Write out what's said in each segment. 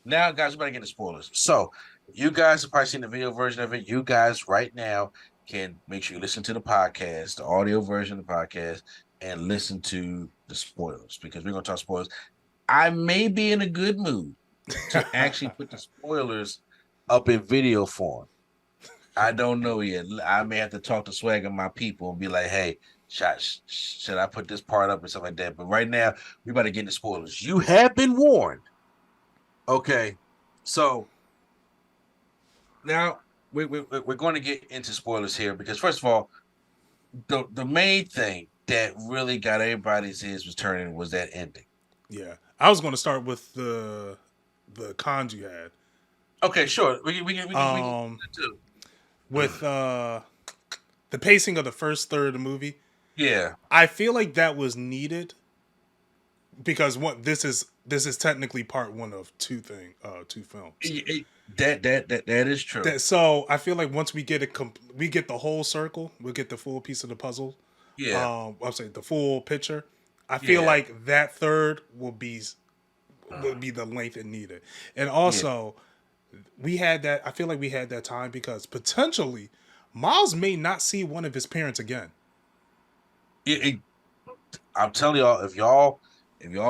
Now, guys, we better get into spoilers. So, you guys have probably seen the video version of it. You guys right now can make sure you listen to the podcast, the audio version of the podcast, and listen to the spoilers because we're going to talk spoilers. I may be in a good mood to actually put the spoilers up in video form. I don't know yet. I may have to talk to Swag and my people and be like, hey, should I put this part up and stuff like that? But right now, we better get into spoilers. You have been warned. Okay, so now we're going to get into spoilers here because first of all, the main thing that really got everybody's ears was turning was that ending. Yeah, I was going to start with the cons you had. Okay, sure. We can too. With the pacing of the first third of the movie. Yeah, I feel like that was needed because this is technically part one of two films. That is true. So I feel like once we get we get the whole circle, we'll get the full piece of the puzzle. Yeah, I'm saying the full picture. I feel like that third will be the length it needed, and also we had that. I feel like we had that time because potentially Miles may not see one of his parents again. I'm telling y'all, if y'all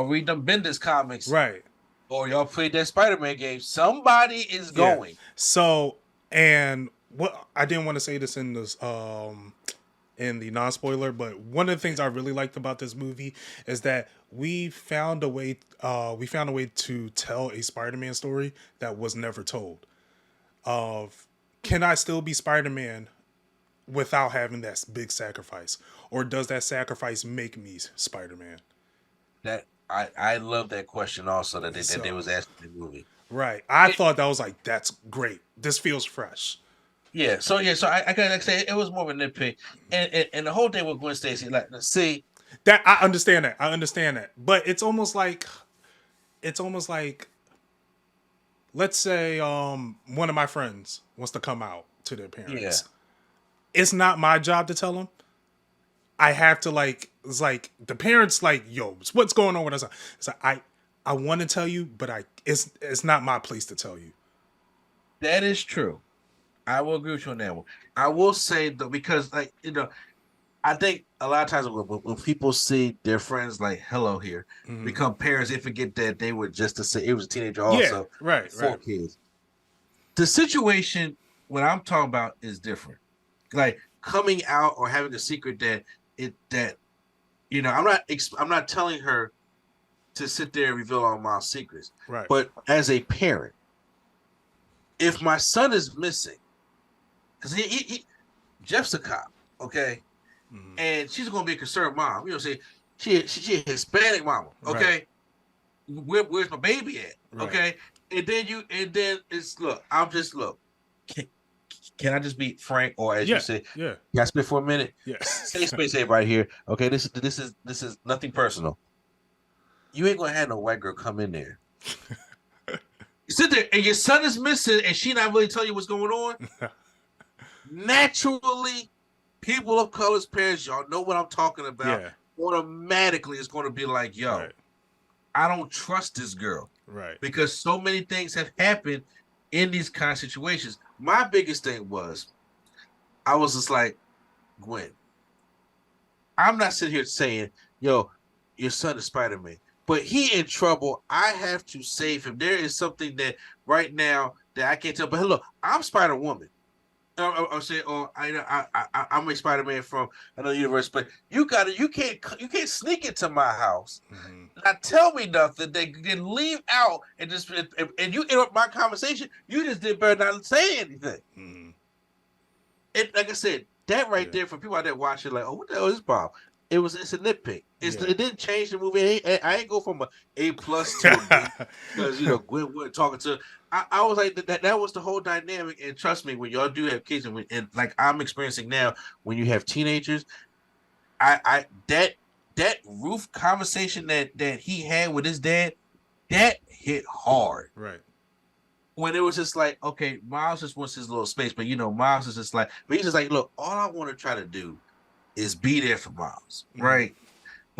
read them Bendis comics, right, or y'all played that Spider-Man game, somebody is going. So, and what I didn't want to say this in this in the non-spoiler, but one of the things I really liked about this movie is that we found a way to tell a Spider-Man story that was never told. Of can I still be Spider-Man without having that big sacrifice, or does that sacrifice make me Spider-Man? That I love that question also that they was asking in the movie. Right. I thought that was like, that's great. This feels fresh. Yeah. So I gotta say it was more of a nitpick, and the whole thing with Gwen Stacy, like, see that I understand that, but it's almost like, let's say one of my friends wants to come out to their parents. Yeah. It's not my job to tell them. I have to it's like the parents like, yo, what's going on with us? It's like I want to tell you, but it's not my place to tell you. That is true. I will agree with you on that one. I will say though, because I think a lot of times when people see their friends like hello here become parents, they forget that they were just it was a teenager also. Yeah, right. 4 kids. The situation what I'm talking about is different. Like coming out or having a secret I'm not telling her to sit there and reveal all my secrets. Right. But as a parent, if my son is missing, because Jeff's a cop, okay, and she's gonna be a concerned mom. Say she a Hispanic mama, okay. Right. Where's my baby at? Right. Okay, and then it's Can I just be frank, or as you say, can I spit for a minute? Yes. Safe space, everybody here. Okay, this is nothing personal. You ain't gonna have no white girl come in there. You sit there and your son is missing, and she not really telling you what's going on. Naturally, people of color's parents, y'all know what I'm talking about. Yeah. Automatically, it's going to be like, yo, I don't trust this girl, right? Because so many things have happened in these kind of situations. My biggest thing was, I was just like, Gwen, I'm not sitting here saying, yo, your son is Spider-Man, but he in trouble. I have to save him. There is something that right now that I can't tell. But look, I'm Spider-Woman. I'm saying, I'm a Spider-Man from another universe, but you can't sneak into my house. Mm-hmm. Not tell me nothing. They can leave out and just and you interrupt my conversation. You just did better not say anything. Mm-hmm. And like I said, that right there for people out there watching, like, oh, what the hell is this problem? It's a nitpick. It didn't change the movie. I ain't go from an A+ to a B because Gwen wasn't talking to. I was like that was the whole dynamic. And trust me, when y'all do have kids, and like I'm experiencing now, when you have teenagers, that roof conversation that he had with his dad, that hit hard. Right. When it was just like, okay, Miles just wants his little space, but Miles is just like, but he's just like, look, all I want to try to do is be there for Miles, right?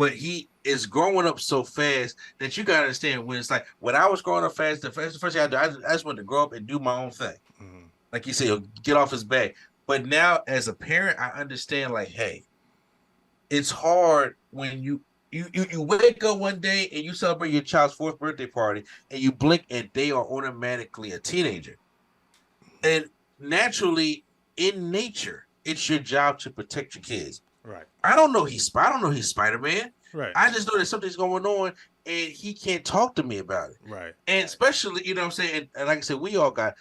but he is growing up so fast that you gotta understand when it's like when I was growing up fast, the first thing I did, I just wanted to grow up and do my own thing. Mm-hmm. Like you said, get off his back. But now as a parent, I understand like, hey, it's hard when you wake up one day and you celebrate your child's fourth birthday party and you blink and they are automatically a teenager. And naturally, in nature, it's your job to protect your kids. Right. I don't know he's Spider-Man. Right. I just know that something's going on and he can't talk to me about it. Right. And especially, you know what I'm saying? And like I said, we all got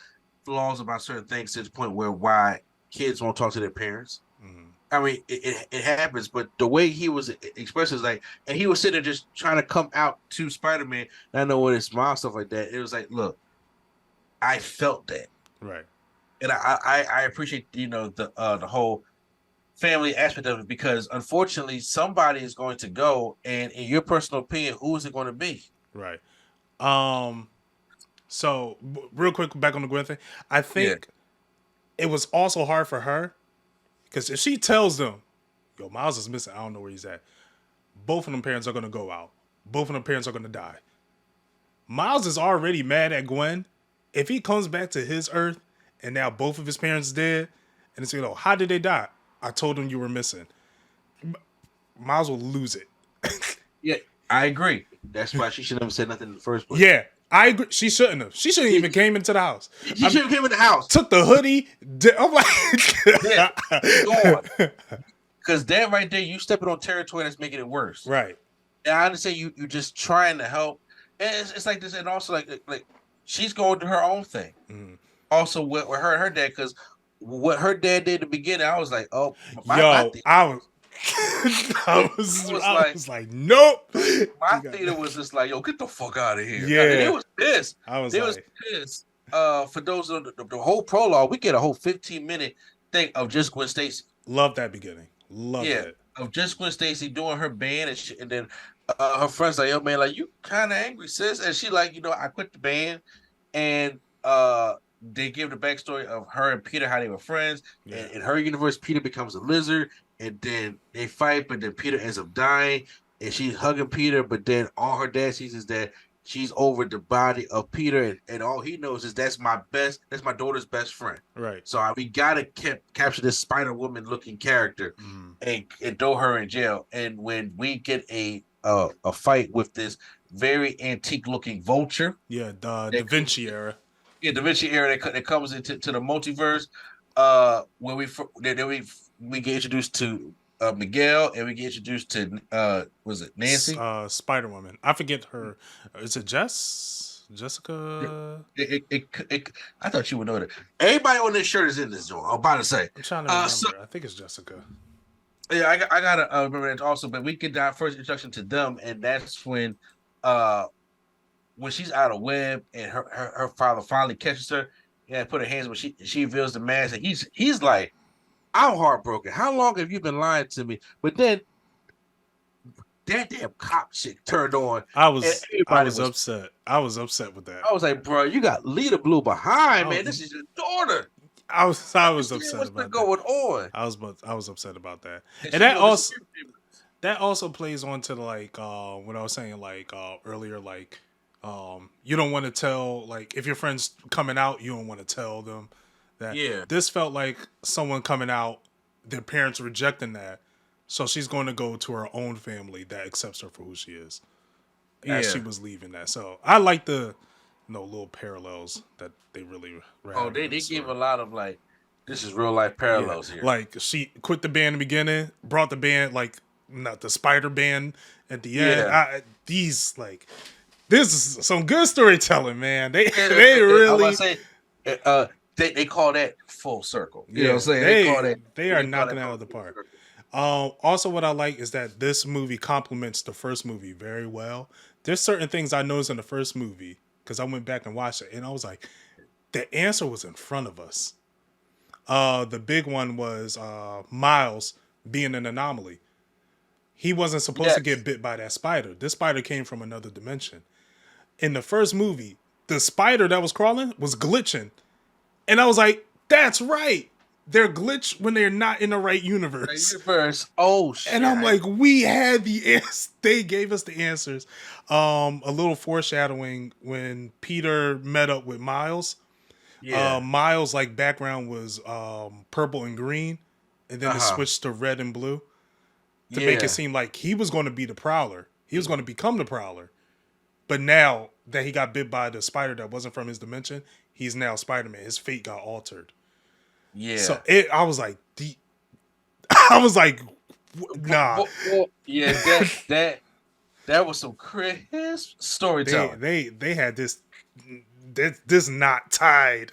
flaws about certain things to the point where why kids won't talk to their parents. Mm-hmm. I mean, it happens, but the way he was expressing is like, and he was sitting there just trying to come out to Spider-Man. And I know with his smile, stuff like that. It was like, look, I felt that. Right. And I appreciate, the whole family aspect of it because unfortunately somebody is going to go, and in your personal opinion, who is it going to be? Right. So real quick, back on the Gwen thing. I think it was also hard for her because if she tells them, "Yo, Miles is missing. I don't know where he's at," both of them parents are gonna go out. Both of them parents are gonna die. Miles is already mad at Gwen. If he comes back to his Earth and now both of his parents dead, and it's how did they die? I told him you were missing. Miles will lose it. Yeah, I agree. That's why she should never said nothing in the first place. Yeah, I agree. She shouldn't have. She shouldn't even came into the house. She should have came in the house. Took the hoodie. I'm like, yeah, gone. Because that right there, you stepping on territory that's making it worse. Right. And I understand you just trying to help. And it's like this, and also like she's going through her own thing. Mm. Also with her and her dad, because what her dad did at the beginning, I was like, oh, I was like, nope. My theater was just like, yo, get the fuck out of here. Yeah, and they was pissed. They was pissed. For those of the whole prologue, we get a whole 15-minute thing of just Gwen Stacy. Love that beginning. Love it. Of just Gwen Stacy doing her band, and then her friends like, yo, man, like you kind of angry, sis, and she like, I quit the band, and they give the backstory of her and Peter, how they were friends. Yeah. And in her universe, Peter becomes a lizard, and then they fight, but then Peter ends up dying, and she's hugging Peter, but then all her dad sees is that she's over the body of Peter, and all he knows is that's my daughter's best friend. Right. So we gotta capture this Spider-Woman looking character and throw her in jail. And when we get a fight with this very antique looking vulture, the Da Vinci era. Yeah, Da Vinci era that comes into the multiverse. When we get introduced to Miguel, and we get introduced to was it Nancy? Spider-Woman. I forget her. Is it Jessica? I thought you would know that. Everybody on this shirt is in this joint. I'm about to say. I'm trying to remember. I think it's Jessica. Yeah, I gotta remember that also. But we get our first introduction to them, and that's when she's out of web, and her father finally catches her. Yeah, put her hands when she reveals the mask, and he's like, I'm heartbroken. How long have you been lying to me? But then that damn cop shit turned on. I was upset. I was upset with that. I was like, bro, you got Lita Blue behind, man. This is your daughter. I was upset about what's going on. I was upset about that. And that also plays on to like what I was saying earlier, like you don't want to tell, like if your friend's coming out, you don't want to tell them that. Yeah. This felt like someone coming out, their parents rejecting that, so she's going to go to her own family that accepts her for who she is. As she was leaving that. So I like the little parallels that they really they gave a lot of like, this is real life parallels here. Like she quit the band in the beginning, brought the band, like not the Spider Band at the end. This is some good storytelling, man. They really they call that full circle. You know what I'm saying? They are knocking it out of the park. Also, what I like is that this movie complements the first movie very well. There's certain things I noticed in the first movie because I went back and watched it, and I was like, the answer was in front of us. The big one was Miles being an anomaly. He wasn't supposed to get bit by that spider. This spider came from another dimension. In the first movie, the spider that was crawling was glitching. And I was like, that's right. they're glitched when they're not in the right universe. Oh shit! And I'm like, we had the answers. They gave us the answers. A little foreshadowing when Peter met up with Miles. Yeah. Miles' like background was purple and green, and then it switched to red and blue to make it seem like he was going to be the Prowler. He was going to become the Prowler. But now that he got bit by the spider that wasn't from his dimension, he's now Spider-Man. His fate got altered. Yeah. So I was like, I was like, nah. Yeah, that was some crisp storytelling. They had this knot tied.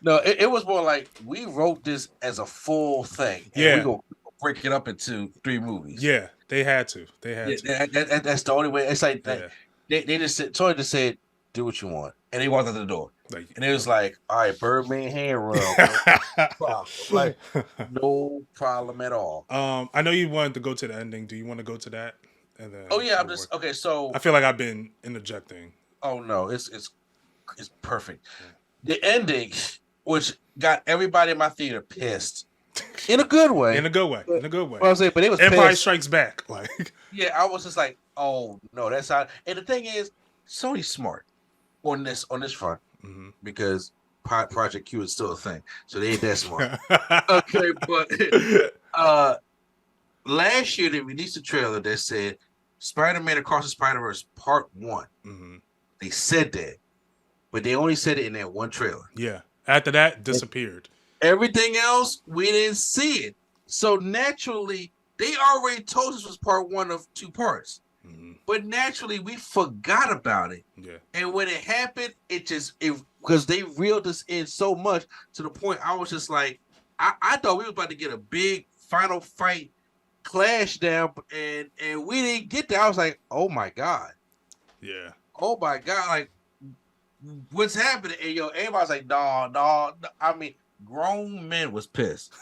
No, it was more like we wrote this as a full thing. And we gonna break it up into 3 movies. Yeah, they had to. That's the only way. It's like that. They just said, Toy just said, "Do what you want," and they walked out the door. And it was like, "All right, Birdman hand rub, like no problem at all." I know you wanted to go to the ending. Do you want to go to that? And then I'm just okay. So I feel like I've been interjecting. Oh no, it's perfect. Yeah. The ending, which got everybody in my theater pissed, in a good way. In a good way. Well, I was saying, but it was Empire pissed. Strikes Back. Like, yeah, I was just like, oh no, that's how. And the thing is, Sony's smart on this front because Project Q is still a thing, so they ain't that smart. Okay, but last year they released a trailer that said Spider-Man Across the Spider-Verse Part 1. They said that, but they only said it in that one trailer. Yeah. After that, disappeared. Everything else, we didn't see it. So naturally, they already told us it was part 1 of 2 parts. But naturally, we forgot about it. Yeah. And when it happened, because they reeled us in so much to the point I was just like, I thought we were about to get a big final fight clash down, and we didn't get that. I was like, oh my God. Yeah. Oh my God. Like, what's happening? And everybody's like, no. I mean, grown men was pissed.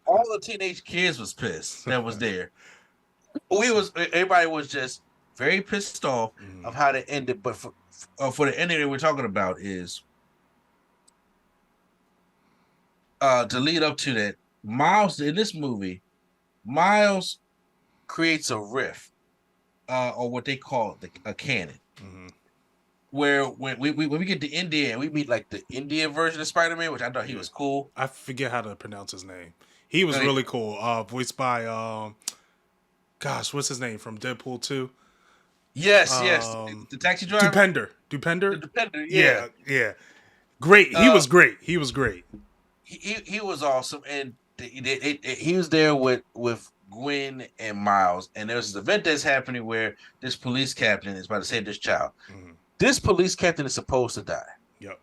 All the teenage kids was pissed that was there. Everybody was just very pissed off of how they ended. But for the ending that we're talking about is to lead up to that, Miles in this movie, Miles creates a riff, or what they call a canon, where when we get to India and we meet like the Indian version of Spider-Man, which I thought he was cool. I forget how to pronounce his name. He was really cool. Voiced by gosh, what's his name from Deadpool 2? Yes. The taxi driver. Dupender. Yeah. Great. He was great. He was awesome, and he was there with Gwen and Miles, and there's this event that's happening where this police captain is about to save this child. This police captain is supposed to die. Yep.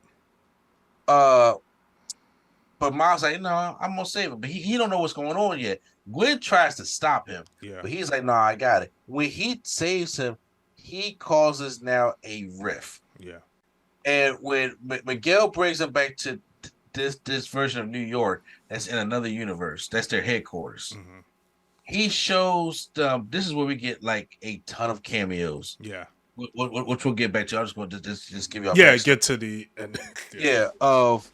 But Miles like, no, I'm gonna save him, but he don't know what's going on yet. Gwen tries to stop him, but he's like, no, I got it. When he saves him, he causes now a rift. Yeah. And when Miguel brings him back to this version of New York, that's in another universe, that's their headquarters. He shows them. This is where we get like a ton of cameos. Yeah. Which we'll get back to. I'm just going to just give you. Get to the end. Of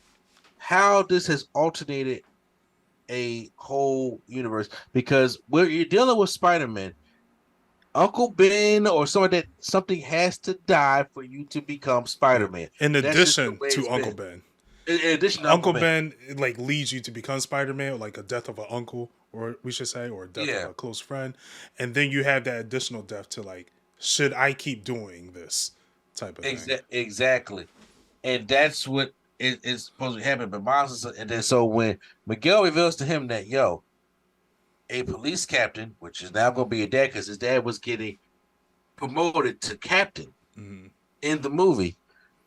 how this has alternated a whole universe, because where you're dealing with Spider-Man, Uncle Ben or something has to die for you to become Spider-Man. In addition to Uncle Ben. In addition to Uncle Ben like leads you to become Spider-Man, like a death of an uncle, or we should say, or a death of a close friend. And then you have that additional death to like, should I keep doing this type of thing? Exactly. And that's what is supposed to happen. But Miles and then so when Miguel reveals to him that, a police captain, which is now going to be a dad because his dad was getting promoted to captain in the movie,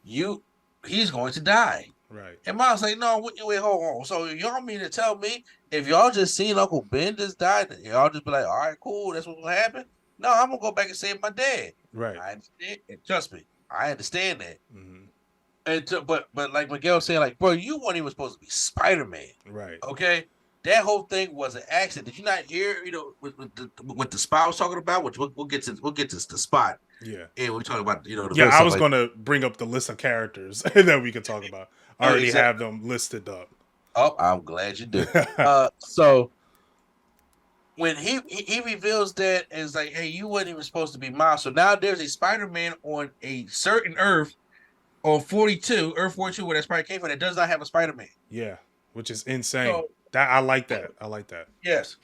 he's going to die. Right. And Miles like, no, wait, hold on. So y'all mean to tell me if y'all just seen Uncle Ben just died, y'all just be like, all right, cool, that's what's going to happen? No, I'm going to go back and save my dad. Right. I understand. And trust me, I understand that. And but like Miguel said, like, bro, you weren't even supposed to be Spider-Man. Right. Okay? That whole thing was an accident. Did you not hear, what the spot was talking about? Which we'll get to the spot. Yeah. And we're talking about, I was going to bring up the list of characters that we could talk about. I already have them listed up. Oh, I'm glad you do. So when he reveals that and it's like, hey, you weren't even supposed to be Miles. So now there's a Spider-Man on a certain Earth on 42, Earth 42, where that Spider came from, that does not have a Spider-Man. Yeah, which is insane. So That I like that. I like that. yes,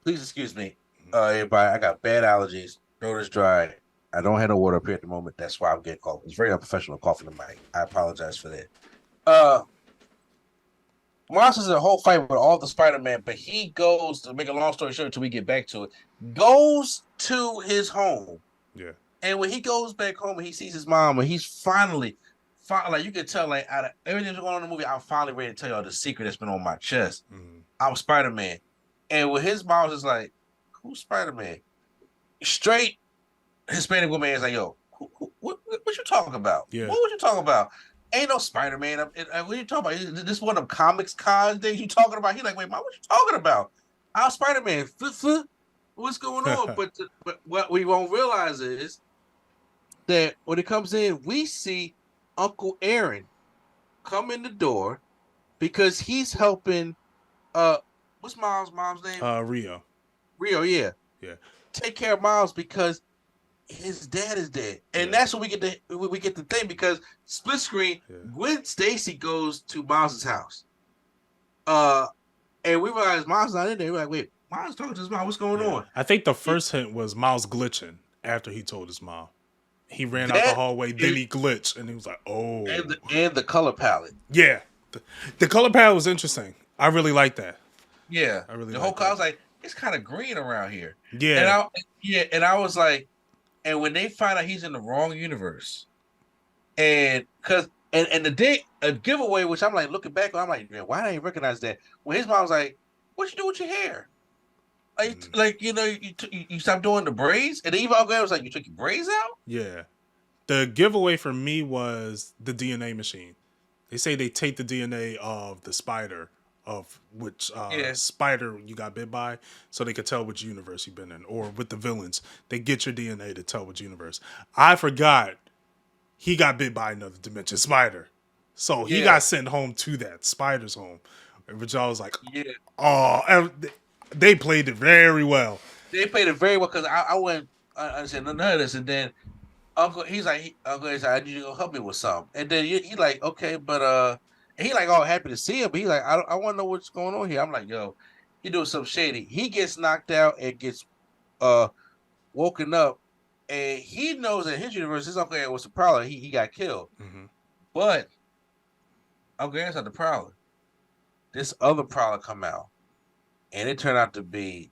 please excuse me, everybody. I got bad allergies. Throat is dry. I don't have no water up here at the moment. That's why I'm getting cough. It's very unprofessional coughing the mic. I apologize for that. Uh, Miles is in a whole fight with all the Spider-Man, but he goes, to make a long story short until we get back to it, goes to his home. Yeah. And when he goes back home and he sees his mom, and he's finally, like you can tell, like out of everything that's going on in the movie, I'm finally ready to tell y'all the secret that's been on my chest. Mm-hmm. I'm Spider-Man. And with his mom is like, who's Spider-Man? Straight Hispanic woman is like, yo, what you talking about? Yeah. What was you talking about? Ain't no Spider-Man. What you talking about? This one of them comics cons things you talking about? He like, wait, Mom, what you talking about? I'm Spider-Man. What's going on? but what we won't realize is that when it comes in, we see Uncle Aaron come in the door because he's helping what's mom's name? Rio. Rio, yeah. Yeah. Take care of Miles because his dad is dead. And that's when we get the thing, because split screen, Gwen Stacy goes to Miles' house. And we realize Miles not in there. We're like, wait, Miles talking to his mom, what's going on? I think the first hint was Miles glitching after he told his mom. He ran out the hallway, then he glitched, and he was like, "Oh!" And the color palette. Yeah, the color palette was interesting. I really like that. Yeah, I really the like whole that. color. I was like, it's kind of green around here. Yeah, and I was like, and when they find out he's in the wrong universe, and a giveaway, which I'm like looking back, I'm like, man, why didn't I recognize that? When his mom was like, "What you do with your hair?" Like you stopped doing the braids, and even Uncle was like, "You took your braids out." Yeah, the giveaway for me was the DNA machine. They say they take the DNA of the spider, of which spider you got bit by, so they could tell which universe you've been in. Or with the villains, they get your DNA to tell which universe. I forgot he got bit by another dimension spider, so he got sent home to that spider's home, which I was like, oh, they played it very well. They played it very well, because I went, I said none of this, and then Uncle he's like, I need you to go help me with something, and then he like, okay, but and he like all happy to see him, but he's like, I want to know what's going on here. I'm like, yo, he doing something shady. He gets knocked out and gets woken up, and he knows that his universe, his Uncle Aaron was the Prowler. He got killed, but Uncle Aaron's not the Prowler. This other Prowler come out, and it turned out to be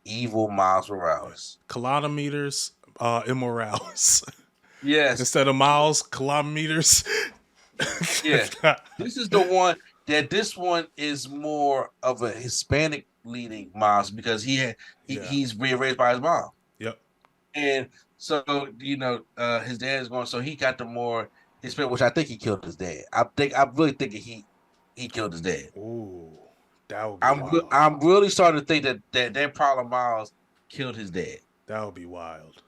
evil Miles Morales. Kilometers, immorales. Yes. Instead of miles, kilometers. Yeah. This is the one that this one is more of a Hispanic leading Miles, because he's being raised by his mom. Yep. And so, his dad is going, so he got the more Hispanic, which I think he killed his dad. I'm really thinking he killed his dad. Ooh. That would be wild. I'm really starting to think that problem Miles killed his dad. That would be wild.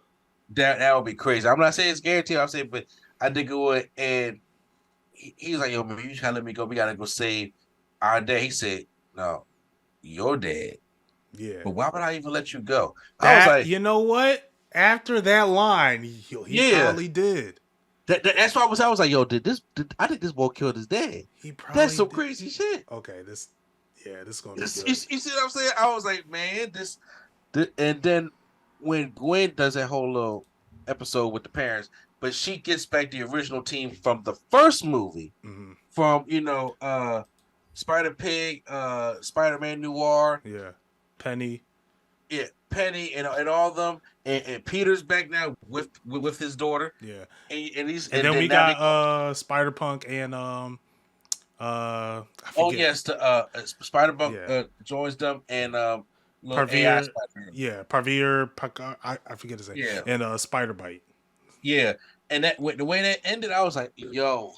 That would be crazy. I'm not saying it's guaranteed. I'm saying, but I think it would. And he's like, yo, man, you trying to let me go? We gotta go save our dad. He said, no, your dad. Yeah. But why would I even let you go? I was like, you know what? After that line, he probably did. That's why I was like, yo, I think this boy killed his dad. That's some crazy shit. Okay, this is gonna be good. You see what I'm saying? I was like, man, this, and then when Gwen does that whole little episode with the parents, but she gets back the original team from the first movie, from Spider Pig, Spider-Man Noir, Penny, Penny, and all of them, and Peter's back now with his daughter, and then we got Spider Punk and Spider Punk joins them, and Parveer, I forget his name. Yeah. And Spider Bite. Yeah. And that the way that ended, I was like, yo,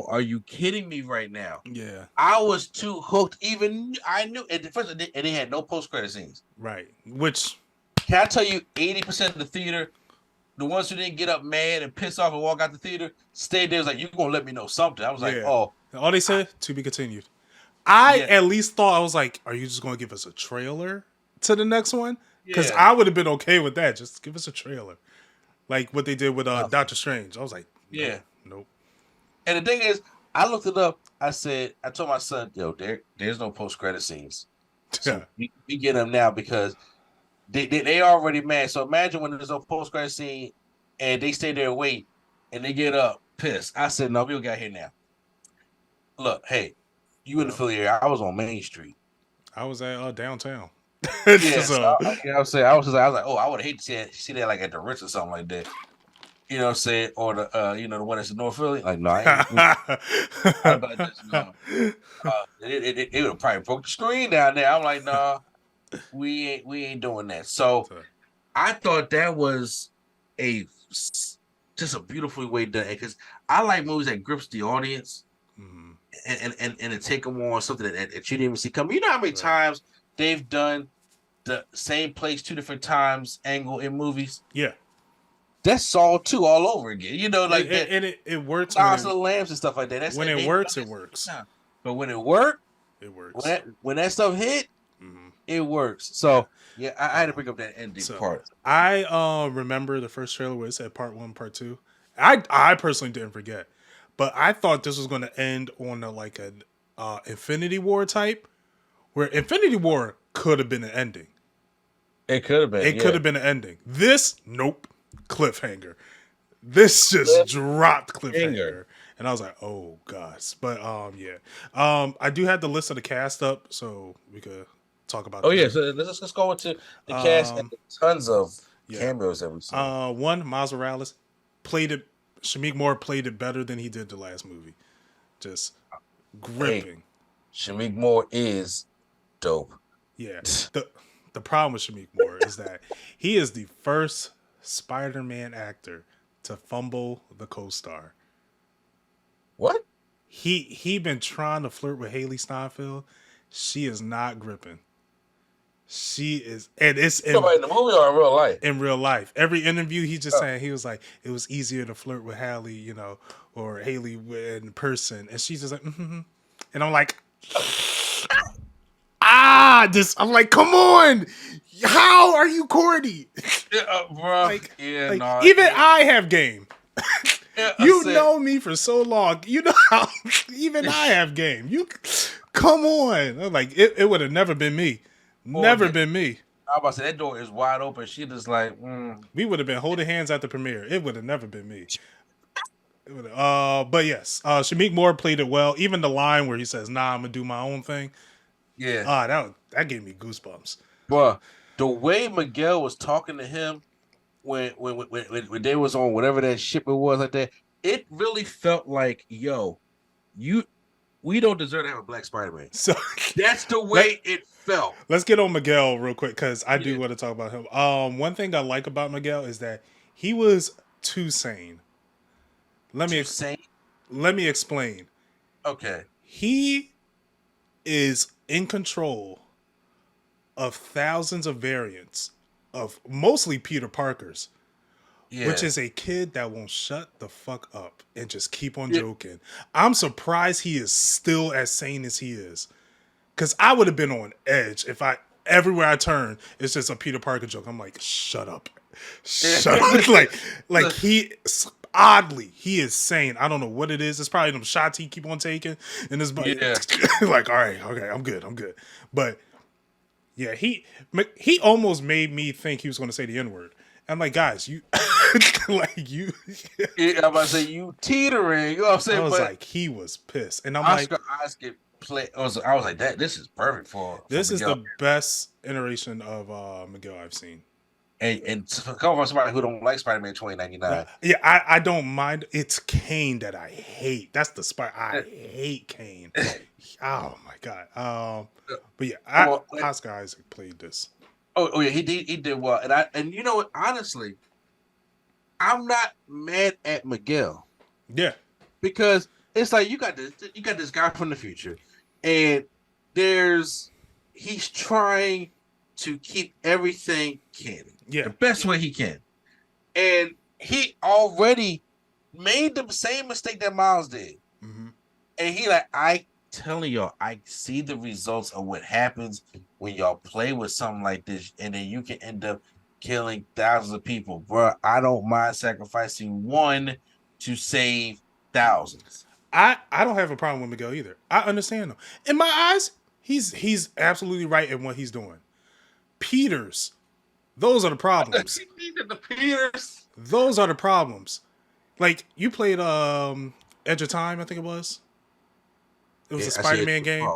are you kidding me right now? Yeah. I was too hooked. Even I knew at the first, and they had no post-credit scenes. Right. Which, can I tell you, 80% of the theater, the ones who didn't get up mad and piss off and walk out the theater stayed there. Was like, you're gonna let me know something. I was like, Yeah. oh, All they said, to be continued. I yeah, at least thought, I was like, are you just going to give us a trailer to the next one? Because yeah, I would have been okay with that. Just give us a trailer. Like what they did with nothing. Doctor Strange. I was like, nope, Yeah. nope. And the thing is, I looked it up. I told my son, yo, there's no post credit scenes. Yeah. So we get them now because they already mad. So imagine when there's no post credit scene and they stay there and wait and they get up pissed. I said, no, we got here now. Look, hey, you in the Yep. Philly area. I was on Main Street. I was at downtown. Yeah, so So, you know what I'm saying? I was like, oh, I would hate to see that like at the Ritz or something like that. You know what I'm saying? Or the one that's in North Philly. Like, no, I ain't about this. No. It would have probably broke the screen down there. I'm like, nah, we ain't doing that. So I thought that was a just a beautiful way done because I like movies that grips the audience and to take them on something that you didn't even see coming. You know how many times they've done the same place 2 different times angle in movies? yeah. That's Saw 2 all over again. You know, like that. And it works Silence of the Lambs and stuff like that. That's when it works, it works. But when it worked, It works. when that stuff hit, it works. So yeah, I had to bring up that ending part. I remember the first trailer where it said part 1, part 2. I personally didn't forget, but I thought this was going to end on an Infinity War type, where Infinity War could have been an ending. It could have been. It could have been an ending. This, nope, cliffhanger. This just dropped cliffhanger. And I was like, oh gosh. But yeah. I do have the list of the cast up, so we could talk about yeah, so let's go into the cast and tons of cameos that we saw. One, Miles Morales played it. Shamik Moore played it better than he did the last movie. Just gripping. Hey, Shamik Moore is dope. Yeah. The problem with Shamik Moore is that he is the first Spider-Man actor to fumble the co-star. What? He been trying to flirt with Haley Steinfeld. She is not gripping. She is, and it's in the movie or in real life. In real life, every interview he's just saying, he was like, it was easier to flirt with Haley, or Haley in person, and she's just like, and I'm like, I'm like, come on, how are you corny? Bro. Even I have game. You know me for so long. You know how even I have game. You come on. I'm like, it would have never been me. Never been me. I was about to say that door is wide open. She just like we would have been holding hands at the premiere. It would have never been me. But yes, Shamik Moore played it well. Even the line where he says, "Nah, I'm gonna do my own thing." Yeah. That gave me goosebumps. Bro, the way Miguel was talking to him when they was on whatever that ship it was like that, it really felt like, yo, we don't deserve to have a black Spider-Man. So that's the way it felt. Let's get on Miguel real quick because I do want to talk about him. One thing I like about Miguel is that he was too sane. Let me explain. Okay. He is in control of thousands of variants of mostly Peter Parkers. Yeah. Which is a kid that won't shut the fuck up and just keep on joking. I'm surprised he is still as sane as he is. Because I would have been on edge if everywhere I turn, it's just a Peter Parker joke. I'm like, shut up. Shut up. like he, oddly, he is sane. I don't know what it is. It's probably them shots he keep on taking. And his body, like, all right, okay, I'm good. But yeah, he almost made me think he was going to say the N-word. I'm like, guys, you you. I'm about to say you teetering. You know what I'm saying? I was like, he was pissed, and I'm Oscar play. I was like, that. This is perfect for. This is the best iteration of Miguel I've seen. And come from somebody who don't like Spider-Man 2099. Yeah, I don't mind. It's Kane that I hate. That's the Spider. I hate Kane. Oh my god. But yeah, Oscar Isaac played this. Oh yeah, he did well, and you know what? Honestly, I'm not mad at Miguel. Yeah, because it's like you got this guy from the future, and he's trying to keep everything canon, the best way he can, and he already made the same mistake that Miles did. Mm-hmm. And he like, I telling y'all, I see the results of what happens when y'all play with something like this, and then you can end up killing thousands of people. Bro, I don't mind sacrificing one to save thousands. I don't have a problem with Miguel either. I understand him. In my eyes, he's absolutely right in what he's doing. Peters, those are the problems. The Peters. Those are the problems. Like you played Edge of Time, I think it was. It was Yeah, a I see Spider-Man it. game.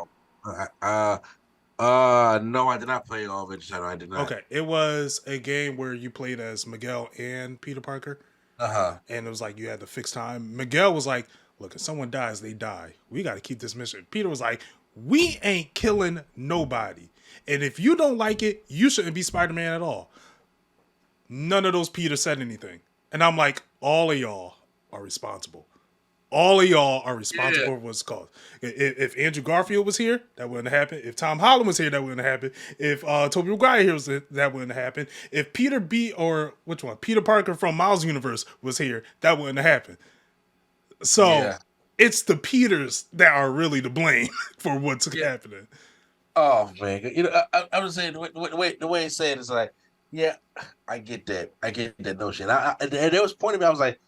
No, I did not play all of it. I did not. Okay, it was a game where you played as Miguel and Peter Parker, Uh-huh. and it was like you had to fix time. Miguel was like, "Look, if someone dies, they die. We got to keep this mission." Peter was like, "We ain't killing nobody, and if you don't like it, you shouldn't be Spider-Man at all." None of those Peter said anything, and I'm like, all of y'all are responsible. All of y'all are responsible for what's caused. If Andrew Garfield was here, that wouldn't happen. If Tom Holland was here, that wouldn't happen. If Tobey Maguire here was, that wouldn't happen. If Peter Parker from Miles' universe was here, that wouldn't happen. So it's the Peters that are really to blame for what's happening. Oh man, I was saying the way it's said is like, yeah, I get that notion. And there was pointing me, I was like,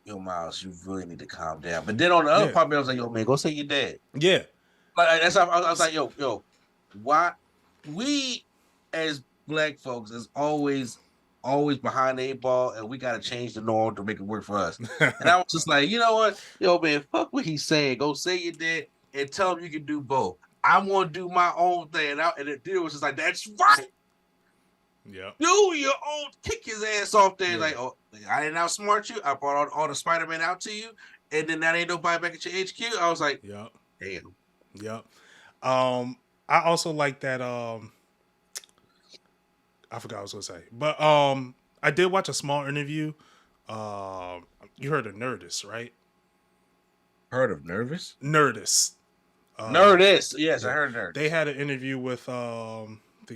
yo, Miles, you really need to calm down. But then on the other part, I was like, yo, man, go say you're dead. Yeah. Like that's how I was like, yo, why we as black folks is always behind the 8 ball, and we gotta change the norm to make it work for us. And I was just like, you know what, yo, man, fuck what he's saying. Go say you're dead and tell him you can do both. I'm gonna do my own thing. And the dude was just like, that's right. Yeah. Do your own, kick his ass off there. Yeah. Like, oh, I didn't outsmart you. I brought all the Spider-Man out to you, and then that ain't nobody back at your HQ. I was like, yeah, damn. Yeah. I also like that. I forgot what I was gonna say, but I did watch a small interview. You heard of Nerdist, right? Heard of Nervous? Nerdist. Nerdist. Yes, I heard Nerdist. They had an interview with the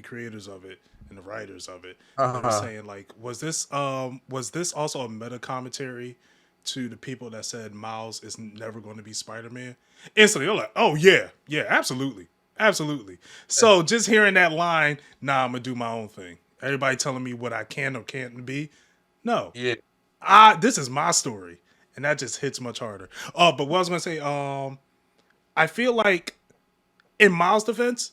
creators of it and the writers of it. They were saying like, was this also a meta commentary to the people that said Miles is never going to be Spider-Man? Instantly, they're like, oh yeah, absolutely. So just hearing that line, nah, I'm gonna do my own thing. Everybody telling me what I can or can't be. No. Yeah. This is my story. And that just hits much harder. But what I was gonna say, I feel like in Miles' defense,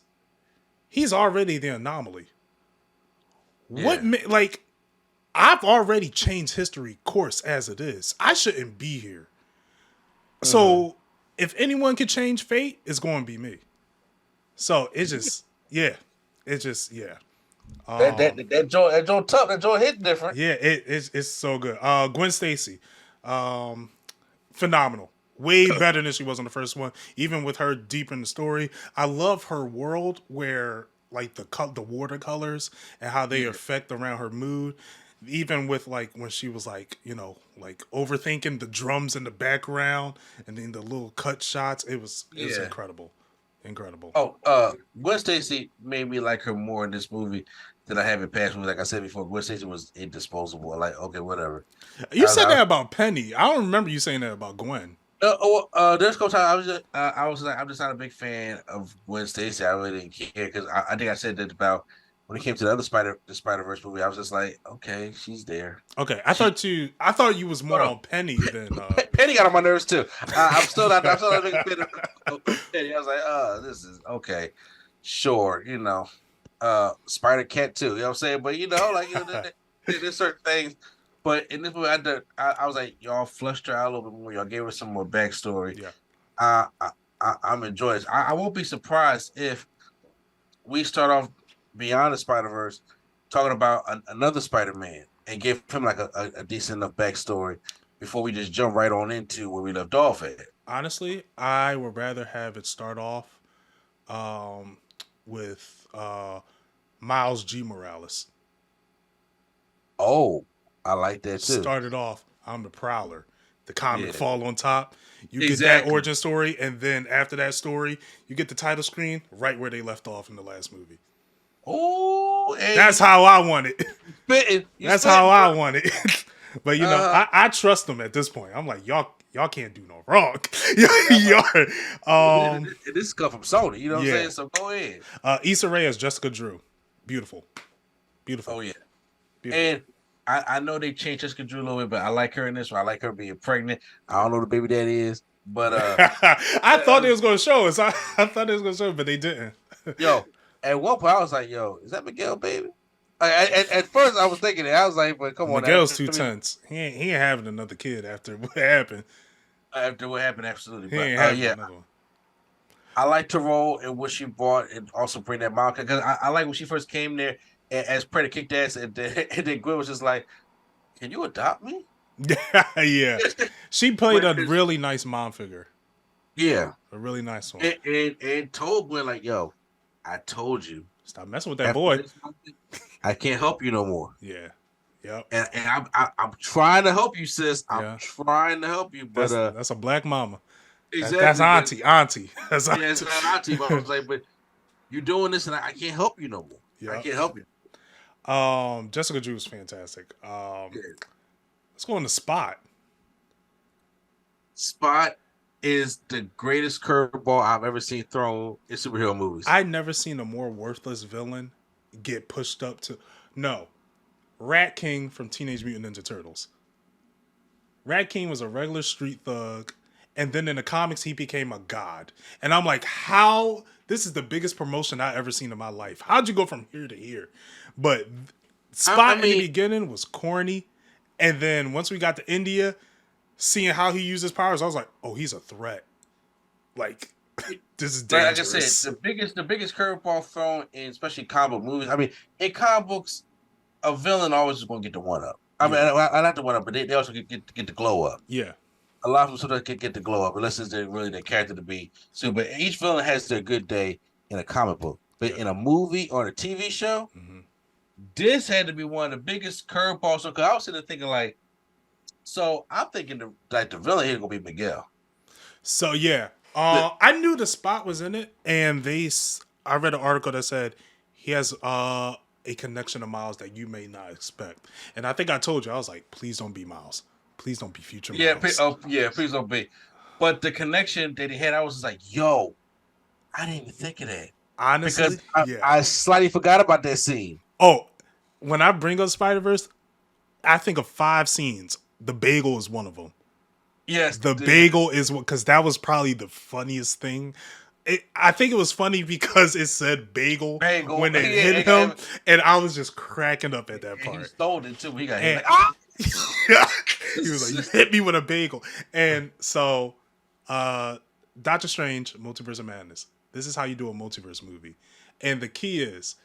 he's already the anomaly. Yeah. I've already changed history course as it is. I shouldn't be here. So if anyone could change fate, it's going to be me. So it's just, yeah. That joint tough. That joint hit different. Yeah, it's so good. Gwen Stacy, phenomenal. Way better than she was on the first one. Even with her deep in the story, I love her world where like the watercolors and how they affect around her mood. Even with like when she was like, like overthinking the drums in the background and then the little cut shots, it was incredible. Oh, Gwen Stacy made me like her more in this movie than I have in past movies. Like I said before, Gwen Stacy was indisposable. Like, okay, whatever. You said that about Penny. I don't remember you saying that about Gwen. There's a couple times I'm just not a big fan of Gwen Stacy. I really didn't care because I think I said that about when it came to the other Spider-Verse movie. I was just like, okay, she's there. Okay, I thought you was more on Penny than Penny got on my nerves too. I'm still not a big fan of Penny. I was like, this is okay, sure, Spider-Cat too. You know what I'm saying? But like there's certain things. But in this movie, I was like, y'all flushed her out a little bit more. Y'all gave her some more backstory. Yeah. I'm enjoying this. I won't be surprised if we start off beyond the Spider-Verse talking about another Spider-Man and give him like a decent enough backstory before we just jump right on into where we left off at. Honestly, I would rather have it start off with Miles G. Morales. Oh, I like that too. Started off, I'm the Prowler. The comic fall on top. You get that origin story, and then after that story, you get the title screen right where they left off in the last movie. Oh, that's how I want it. That's how I want it. But Uh, I trust them at this point. I'm like, y'all can't do no wrong. yeah, y'all, this come from Sony. You know what I'm yeah. saying? So go ahead. Issa Rae as Jessica Drew. Beautiful. Beautiful. Oh yeah. Beautiful. And I know they changed Jessica Drew a little bit, but I like her in this one. I like her being pregnant. I don't know who the baby daddy is, but I thought they was gonna show us. I thought they was gonna show it, but they didn't. yo, at one point I was like, yo, is that Miguel baby? At first I was thinking it. I was like, but come on, Miguel's too tense. He ain't having another kid after what happened. after what happened, absolutely. He But ain't having yeah, another one. I like to roll and what she brought, and also bring that mom because I like when she first came there as Predator kicked ass, and then Gwen was just like, "Can you adopt me?" Yeah. She played a really nice mom figure. Yeah, A really nice one. and told Gwen like, "Yo, I told you, Stop messing with that boy." moment, I can't help you no more." Yeah. Yep. And I'm trying to help you, sis. I'm Yeah. trying to help you, but That's a black mama. exactly. That's auntie. Auntie. That's Yeah, it's not auntie. But I was like, but you're doing this, and I can't help you no more. I Yep. can't help you. Jessica Drew is fantastic. Yeah. Let's go on the Spot. Spot is the greatest curveball I've ever seen thrown in superhero movies. I never seen a more worthless villain get pushed up to Rat King from Teenage Mutant Ninja Turtles. Rat King was a regular street thug, and then in the comics he became a god. And I'm like, how? This is the biggest promotion I ever seen in my life. How'd you go from here to here? But Spot in the beginning was corny, and then once we got to India, seeing how he uses powers, I was like, oh, he's a threat. Like, this is dangerous. Like I said, the biggest curveball thrown in especially comic book movies. I mean, in comic books, a villain always is going to get the one up. I mean, I not the one up, but they also get the glow up. Yeah. A lot of them sometimes can get the glow up, unless it's really their character to be. So, but each villain has their good day in a comic book. But in a movie or a TV show, this had to be one of the biggest curveballs. So, because I was sitting there thinking, like, so I'm thinking the villain here is going to be Miguel. So, yeah. I knew the Spot was in it, and I read an article that said he has a connection to Miles that you may not expect. And I think I told you, I was like, please don't be Miles. Please don't be future Miles. Please don't be. But the connection that he had, I was just like, yo, I didn't even think of that. Honestly, because I slightly forgot about that scene. Oh, when I bring up Spider-Verse, I think of 5 scenes. The bagel is one of them. Yes. The bagel is what, because that was probably the funniest thing. I think it was funny because it said bagel when it hit him, and I was just cracking up at that part. He stole it too. He got hit. Like, he was like, "You hit me with a bagel." And so, Doctor Strange, Multiverse of Madness. This is how you do a multiverse movie, and the key is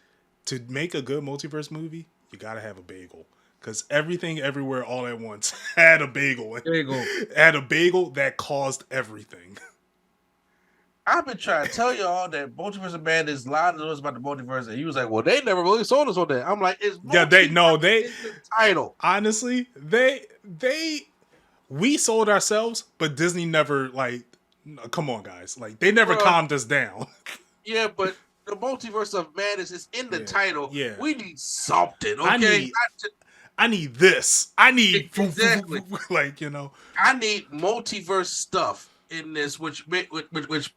to make a good multiverse movie. You gotta have a bagel. Because Everything Everywhere All at Once had a bagel. Had a bagel that caused everything. I've been trying to tell y'all that Multiverse of Madness lied to us about the multiverse, and he was like, "Well, they never really sold us on that." I'm like, "It's they the title." Honestly, we sold ourselves, but Disney never come on, guys, they never calmed us down. Yeah, but the Multiverse of Madness is in the title. Yeah, we need something. Okay, I need this. I need exactly I need multiverse stuff in this, which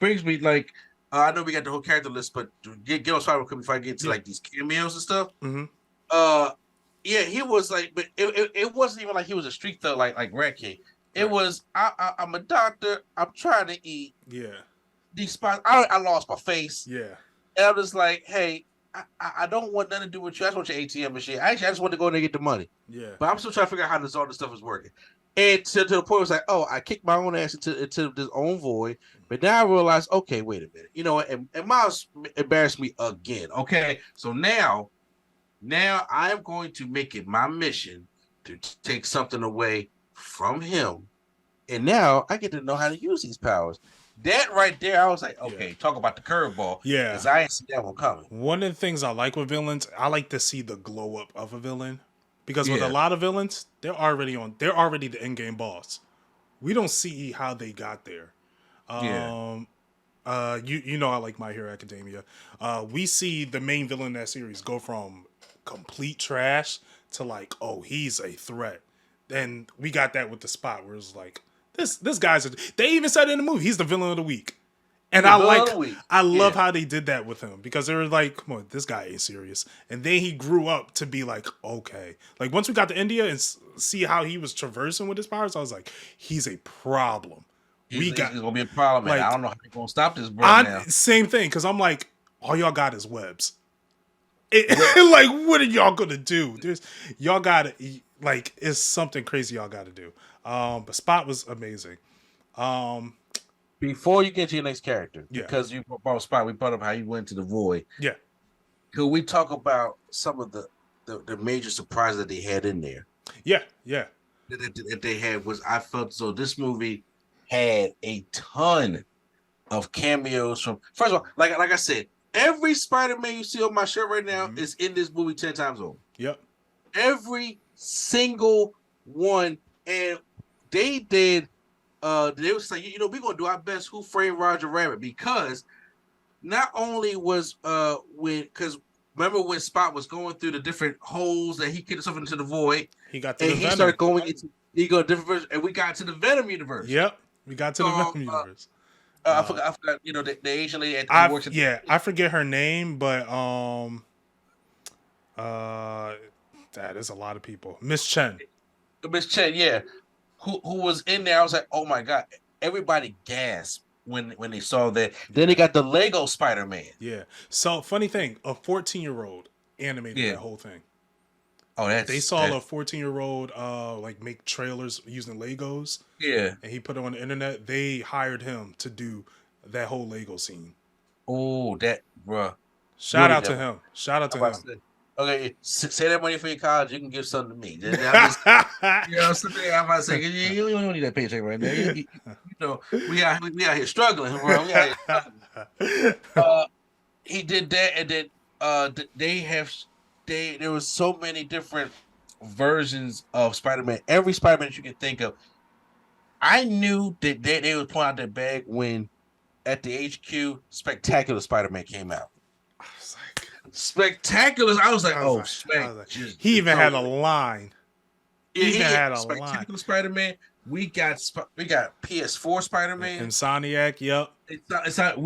brings me I know we got the whole character list, but get on Spider quick before I get to these cameos and stuff. Mm-hmm. Yeah, he was but it wasn't even like he was a street thug like Rat King. It was I'm a doctor. I'm trying to eat. Yeah, these spots. I lost my face. Yeah, and I'm just like, hey. I don't want nothing to do with you. I just want your ATM machine. I just want to go in there and get the money. Yeah. But I'm still trying to figure out how all this stuff is working. And to the point where it's like, oh, I kicked my own ass into this own void. But now I realize, okay, wait a minute. You know, and Miles embarrassed me again. Okay. So now I'm going to make it my mission to take something away from him. And now I get to know how to use these powers. That right there, I was like, okay, talk about the curveball. Yeah. Because I ain't see that one coming. One of the things I like with villains, I like to see the glow up of a villain. Because with a lot of villains, they're already the in-game boss. We don't see how they got there. You know I like My Hero Academia. We see the main villain in that series go from complete trash to he's a threat. And we got that with the Spot, where it's like this guy's. They even said in the movie he's the villain of the week, and I love how they did that with him, because they were like, come on, this guy ain't serious. And then he grew up to be like, okay, like once we got to India and see how he was traversing with his powers, I was like, he's a problem. He's gonna be a problem, man. Like, I don't know how they're gonna stop this bro now. Same thing, because I'm like, all y'all got is webs. Like, what are y'all gonna do? Y'all gotta, like, it's something crazy y'all gotta do. But Spot was amazing. Before you get to your next character, because you brought Spot, we brought up how you went to the Void. Yeah. Could we talk about some of the major surprises that they had in there? Yeah. That they had was, I felt so this movie had a ton of cameos from, first of all, like I said, every Spider-Man you see on my shirt right now is in this movie 10 times over. Yep. Every single one. And they did, they was like, we're going to do our best Who Framed Roger Rabbit, because not only was, because remember when Spot was going through the different holes that he kicked himself into the Void, he got to and the he Venom. started going into, he go different versions, and we got to the Venom universe. Yep. We got to the Venom universe. I forgot, the Asian lady that works at I forget her name, but that is a lot of people. Miss Chen, yeah, who was in there. I was like, oh my god, everybody gasped when they saw that. Then they got the Lego Spider-Man. Yeah. So funny thing, a 14-year-old animated that whole thing. Oh, they saw a 14-year-old like make trailers using Legos. Yeah. And he put it on the internet. They hired him to do that whole Lego scene. Oh, that bruh. Shout out to him. Okay, say that money for your college. You can give something to me. I'm about to say, you don't need that paycheck right now. We out here struggling, bro. We out here struggling. He did that, and then there was so many different versions of Spider-Man. Every Spider-Man that you can think of. I knew that they would point out their bag when at the HQ Spectacular Spider-Man came out. Spectacular. I was like, he even had a line. He had a Spectacular line. Spider-Man. We got PS4 Spider-Man. Insomniac. Yep. It's not.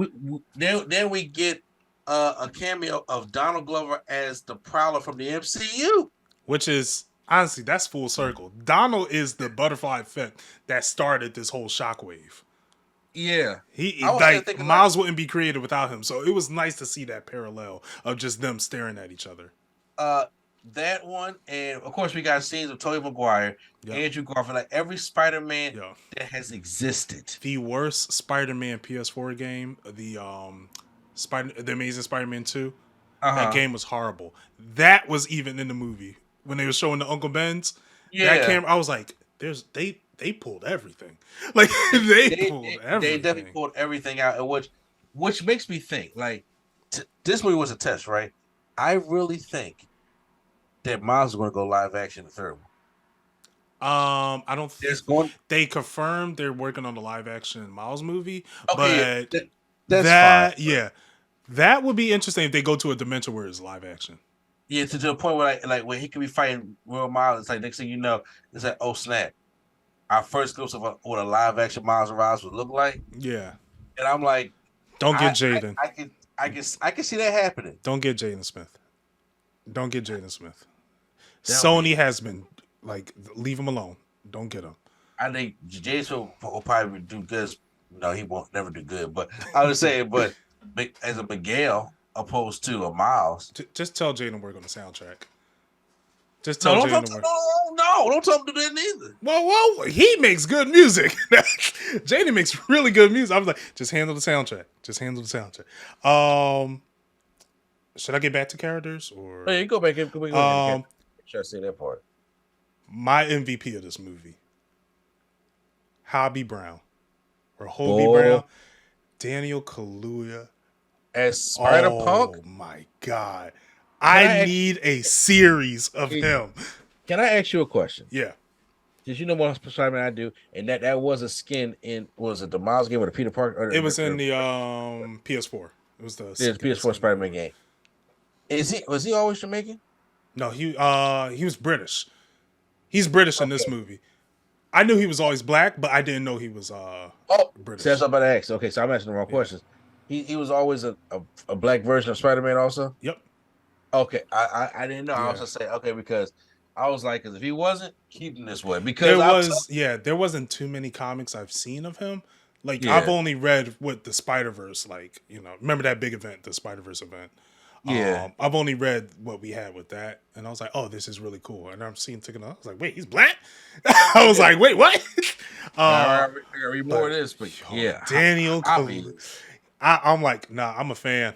Then we get a cameo of Donald Glover as the Prowler from the MCU, which is honestly, that's full circle. Donald is the butterfly effect that started this whole shockwave. Yeah, Miles wouldn't be created without him. So it was nice to see that parallel of just them staring at each other. That one, and of course we got scenes of Tobey Maguire, Andrew Garfield, like every Spider-Man that has existed. The worst Spider-Man PS4 game, the Amazing Spider-Man 2. That game was horrible. That was even in the movie when they were showing the Uncle Ben's. Yeah, that camera, I was like, they pulled everything. Like they pulled everything. They definitely pulled everything out, which makes me think like this movie was a test, right? I really think that Miles is going to go live action in the third one. I don't think they confirmed they're working on the live action Miles movie, but that's fine. Yeah, that would be interesting if they go to a dimension where it's live action. Yeah, to the point where like when he could be fighting real Miles, it's like next thing you know, it's like, oh snap. Our first glimpse of what a live action Miles Morales would look like. Yeah. And I'm like, don't get Jaden. I can see that happening. Don't get Jaden Smith. Sony has been like, leave him alone. Don't get him. I think Jaden will probably do good. No, he won't never do good. But I was saying, but as a Miguel opposed to a Miles. Just tell Jaden work on the soundtrack. Just tell Jaden to work. No, don't tell him to do that neither. Whoa, he makes good music. Jaden makes really good music. I was like, just handle the soundtrack. Should I get back to characters or? Hey, go back. Should I say that part? My MVP of this movie, Hobie Brown, Daniel Kaluuya as Spider-Punk. Oh my god. I need a series of him. Can I ask you a question? Yeah. Did you know what Spider-Man I do? And that was a skin in, was it the Miles game or the Peter Parker? It was in the PS4. It was the PS4 Spider-Man game. Was he always Jamaican? No, he was British. He's British in this movie. I knew he was always black, but I didn't know he was British. So that's what I'm about to ask. Okay, so I'm asking the wrong questions. He was always a black version of Spider-Man also? Yep. Okay, I didn't know. I was just saying, okay, because I was like, because if he wasn't, keep him this way. Because there wasn't too many comics I've seen of him. Like Yeah. I've only read what the Spider-Verse, like, remember that big event, the Spider-Verse event. Yeah. I've only read what we had with that, and I was like, oh, this is really cool. And I'm seeing Ticket. I was like, wait, he's black? I was like, wait, what? I gotta read more of this, but yeah, Daniel Kaluuya. I'm like, nah, I'm a fan.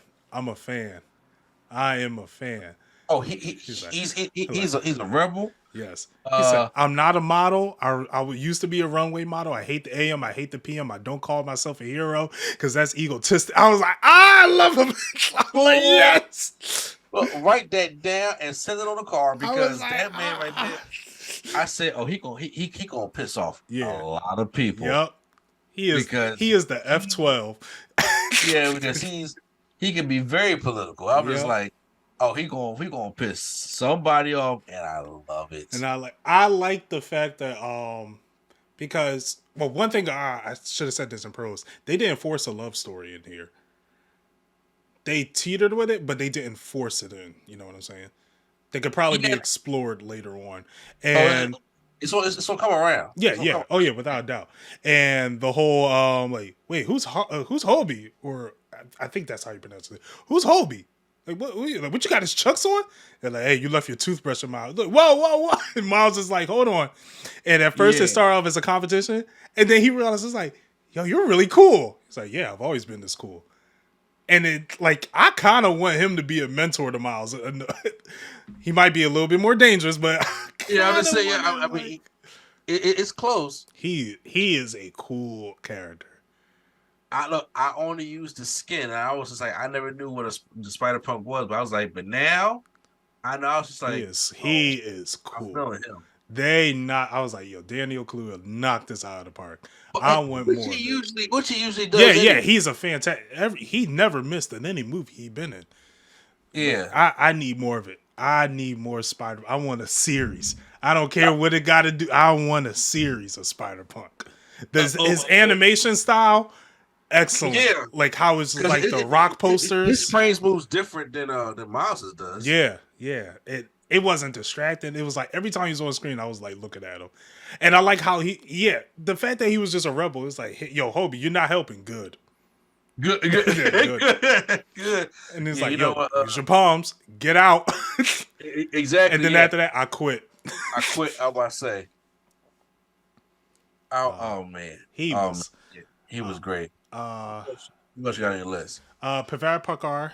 I am a fan. Oh, he's a rebel. Yes. He said, I'm not a model. I used to be a runway model. I hate the AM. I hate the PM. I don't call myself a hero because that's egotistic. I was like, I love him. I'm like, yes. Well, write that down and send it on the card because that man right there. I said, oh, he gonna piss off a lot of people. Yep. He is the F12. Yeah, because he can be very political. I'm just like, oh, he gonna piss somebody off, and I love it. And I like the fact that because one thing I should have said this in pros, they didn't force a love story in here. They teetered with it, but they didn't force it in. You know what I'm saying? They could probably be explored later on, and it's gonna come around. Yeah. Oh yeah, without a doubt. And the whole like, wait, who's Hobie? Or I think that's how you pronounce it. Who's Hobie? Like what you got his chucks on? They're like, hey, you left your toothbrush in Miles. Look, whoa. And Miles is like, hold on. And at first it started off as a competition, and then he realizes like, yo, you're really cool. He's like, yeah, I've always been this cool. And it like I kind of want him to be a mentor to Miles. He might be a little bit more dangerous, but yeah, I'm just saying. I mean, it's close. He is a cool character. I only used the skin. And I was just like, I never knew what the Spider-Punk was, but I was like, but now I know. I was just like, he is cool. I'm feeling him. I was like, yo, Daniel Kaluuya knocked this out of the park. I want more. Which he usually does. Yeah, he's a fantastic. He never missed in any movie he been in. Yeah, I need more of it. I need more Spider. I want a series. I don't care what it got to do. I want a series of Spider-Punk. His animation style, excellent. Yeah, like how it's like the rock posters. His frames moves different than Miles's does. Yeah. It wasn't distracting. It was like every time he was on screen, I was like looking at him. And I like how the fact that he was just a rebel, it's like, hey, yo, Hobie, you're not helping. Good. Good. And it's like, yo, use your palms, get out. Exactly. And then after that, I quit. I about to say. Oh man. He was great. What else you got on your list? Pavar Pakar.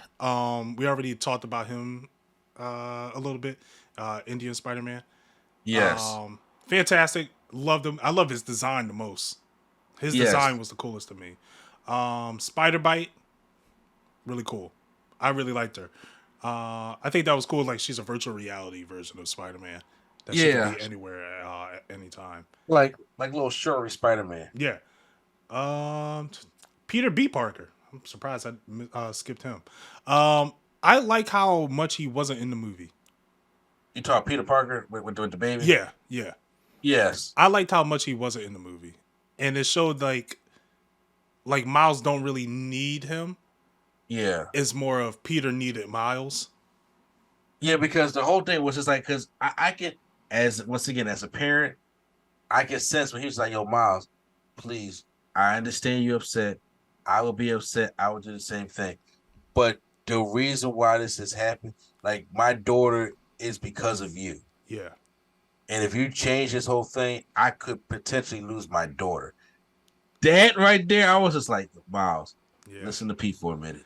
We already talked about him a little bit. Indian Spider-Man. Yes. Fantastic. Loved him. I love his design the most. His design was the coolest to me. Spider Bite, really cool. I really liked her. I think that was cool. Like she's a virtual reality version of Spider-Man. That she can be anywhere at any time. Like little Shuri Spider-Man. Yeah. Peter B. Parker. I'm surprised I skipped him. I like how much he wasn't in the movie. You talk Peter Parker with the baby? Yeah. Yes. I liked how much he wasn't in the movie. And it showed like Miles don't really need him. Yeah. It's more of Peter needed Miles. Yeah, because the whole thing was just like, because I can, as a parent, I can sense when he was like, yo, Miles, please, I understand you're upset. I will be upset. I would do the same thing. But the reason why this has happened, like my daughter is because of you. Yeah. And if you change this whole thing, I could potentially lose my daughter. That right there, I was just like, Miles, listen to Pete for a minute.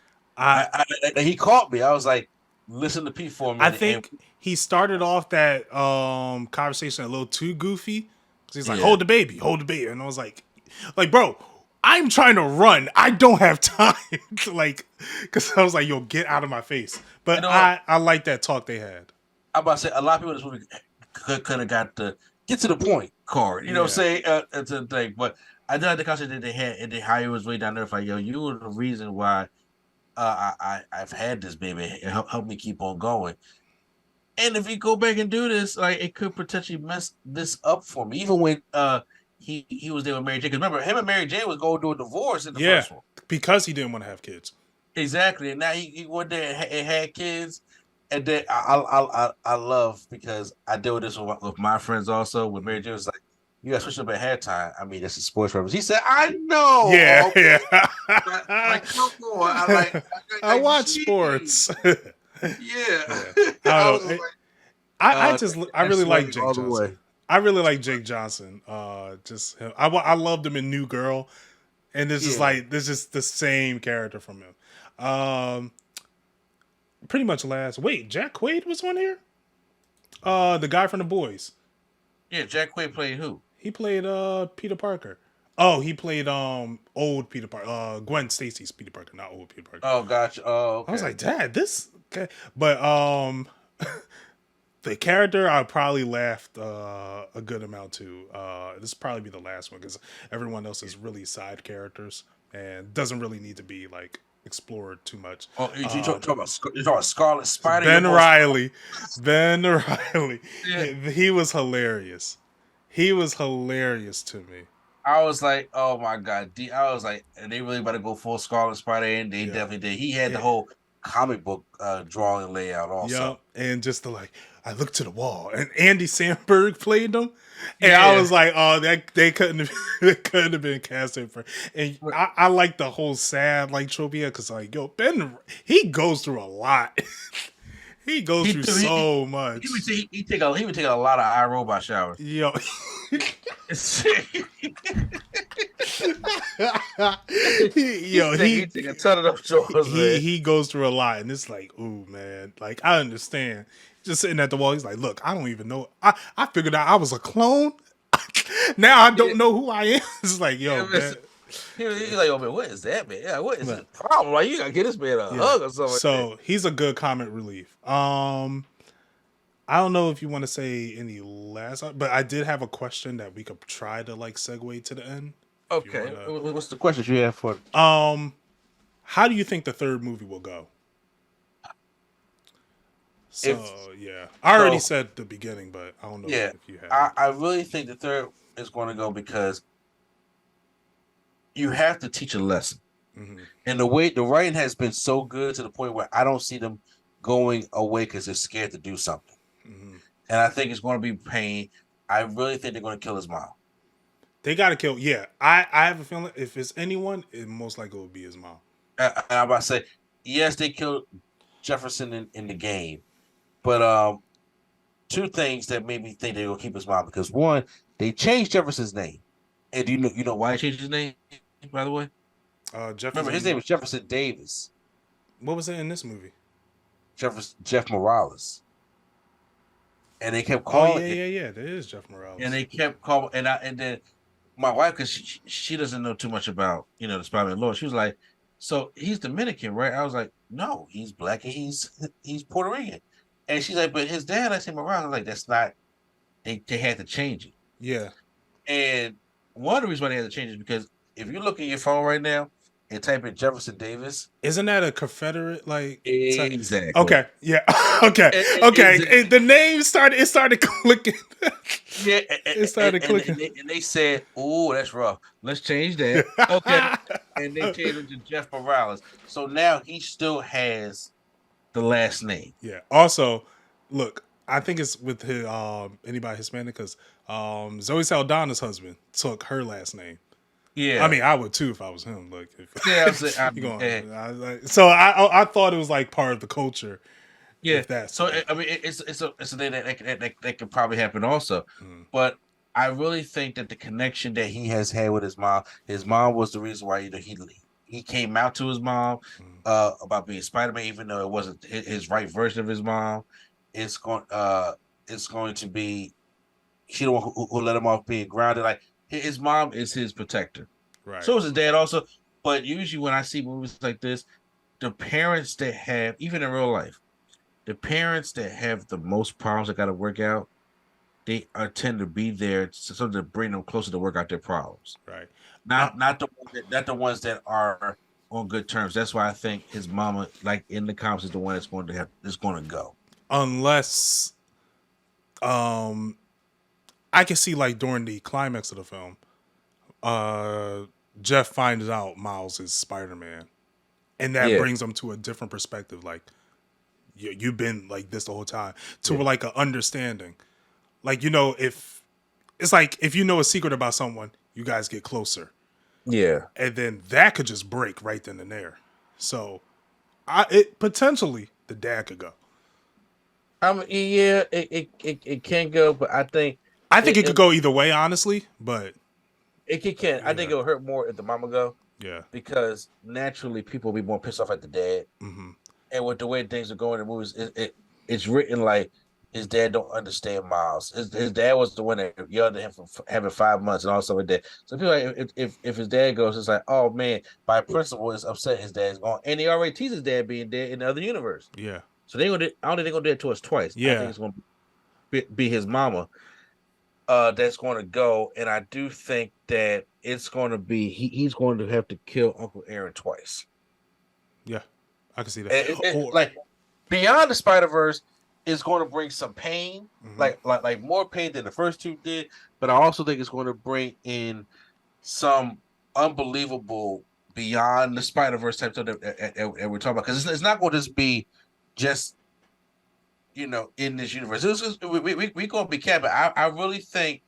He caught me. I was like, listen to Pete for a minute. I think he started off that conversation a little too goofy. He's like, hold the baby. And I was like, bro, I'm trying to run. I don't have time to because I was like, yo, get out of my face. But I like that talk they had. I'm about to say, a lot of people in this movie could have got the get to the point card. You know what I'm saying? It's a thing. But I did like the conversation that they had, and how he was way down there. Like, yo, you were the reason why I've had this baby. It helped me keep on going. And if you go back and do this, like it could potentially mess this up for me. Even when he was there with Mary Jane. Because remember, him and Mary Jane was going through a divorce in the Yeah, first one. because he didn't want to have kids. Exactly. And now he went there and had kids. And then I love because I deal with this with my friends also. When Mary Jane was like, "You got to switch up at halftime." I mean, this is sports reference. He said, "I know." Yeah, Okay. yeah. Like, come on. I watch geez. sports. Yeah. I was don't know. like, I really like Jake all the Johnson. way. I really like Jake Johnson. Just him. I loved him in New Girl, and this is the same character from him. Pretty much last. Wait, Jack Quaid was on here. The guy from The Boys. Yeah, Jack Quaid played who? He played Peter Parker. Oh, he played old Peter Parker. Gwen Stacy's Peter Parker, not old Peter Parker. Oh, gotcha. Oh, okay. I was like, Dad, this. Okay. But the character I probably laughed a good amount to. This will probably be the last one because everyone else is really side characters and doesn't really need to be like explored too much. Oh, you talking about Scarlet Spider? Ben Riley. Yeah. He was hilarious. He was hilarious to me. I was like, oh my God. I was like, and they really about to go full Scarlet Spider, and they definitely did. He had the whole comic book drawing layout also. Yep. And just I looked to the wall, and Andy Samberg played them, and I was like, oh, they couldn't have been casted for. And I like the whole sad like trope here because like yo Ben he goes through a lot. He goes through so much. He would take a lot of iRobot showers. Yo. He take a ton of those showers. He goes through a lot, and it's like, ooh, man. Like I understand. Just sitting at the wall, he's like, look, I don't even know. I figured out I was a clone. Now I don't know who I am. It's like, yo, man. He's like, oh man, what is that, man? Yeah, what is the problem? Like, you gotta get this man a hug or something. So he's a good comic relief. I don't know if you want to say any last, but I did have a question that we could try to like segue to the end. Okay, what's the question you have for? How do you think the third movie will go? So I already said the beginning, but I don't know if you have. I really think the third is going to go because you have to teach a lesson. Mm-hmm. And the writing has been so good to the point where I don't see them going away because they're scared to do something. Mm-hmm. And I think it's going to be pain. I really think they're going to kill his mom. They got to kill. Yeah, I have a feeling if it's anyone, it most likely will be his mom. I'm about to say, yes, they killed Jefferson in the game, but two things that made me think they're going to keep his mom because one, they changed Jefferson's name. And do you know why he changed his name? By the way, remember his name was Jefferson Davis. What was it in this movie? Jeff Morales. And they kept calling. Yeah. That is Jeff Morales. And they kept calling, and then my wife, because she doesn't know too much about the Spider-Man lore. She was like, "So he's Dominican, right?" I was like, "No, he's black and he's Puerto Rican." And she's like, "But his dad, I say Morales." I was like, "That's not." They had to change it. Yeah. And one of the reasons why they had to change it is because if you look at your phone right now and type in Jefferson Davis, isn't that a Confederate like? Exactly. Okay. Yeah. Okay. Exactly. The name started clicking. Yeah. It started clicking. And they said, "Oh, that's rough. Let's change that." Okay. And they changed it to Jeff Morales. So now he still has the last name. Yeah. Also, look, I think it's with his anybody Hispanic because Zoe Saldana's husband took her last name. Yeah, I mean, I would too if I was him. Like, so I thought it was like part of the culture. Yeah, so I mean, it's a thing that could probably happen also. But I really think that the connection that he has had with his mom was the reason why he came out to his mom about being Spider-Man, even though it wasn't his right version of his mom. It's going to be she the one who let him off being grounded. Like his mom is his protector, right? So is his dad also. But usually when I see movies like this, the parents that have, even in real life, the parents that have the most problems that got to work out, they tend to be there to bring them closer to work out their problems. Right. Not the ones that are on good terms. That's why I think his mama, like in the comics, is the one that's going to go. unless I can see like during the climax of the film, uh, Jeff finds out Miles is Spider-Man, and that Yeah. brings him to a different perspective. Like you've been like this the whole time, to Yeah. like an understanding. Like if it's like if you know a secret about someone, you guys get closer, Yeah. and then that could just break right then and there. So, potentially the dad could go. I mean, yeah, it can go, but I think I think it it could go either way, honestly. But it can. I think yeah, it'll hurt more if the mama go yeah, because naturally people will be more pissed off at the dad. hmm And with the way things are going in the movies, it's written like his dad don't understand Miles. His dad was the one that yelled at him for having 5 months and all stuff like that. So people like if his dad goes, it's like, oh man, by principle, it's upset his dad's gone, and they already teased his dad being dead in the other universe. yeah, So they gonna, I don't think they're gonna do it to us twice. I think yeah. it's gonna be his mama. That's going to go, and I do think that it's going to be he's going to have to kill Uncle Aaron twice. Yeah, I can see that. Like Beyond the Spider-Verse is going to bring some pain, Mhm. like more pain than the first two did. But I also think it's going to bring in some unbelievable Beyond the Spider-Verse type stuff that we're talking about, because it's not going to just be just in this universe. We going to be capping. I really think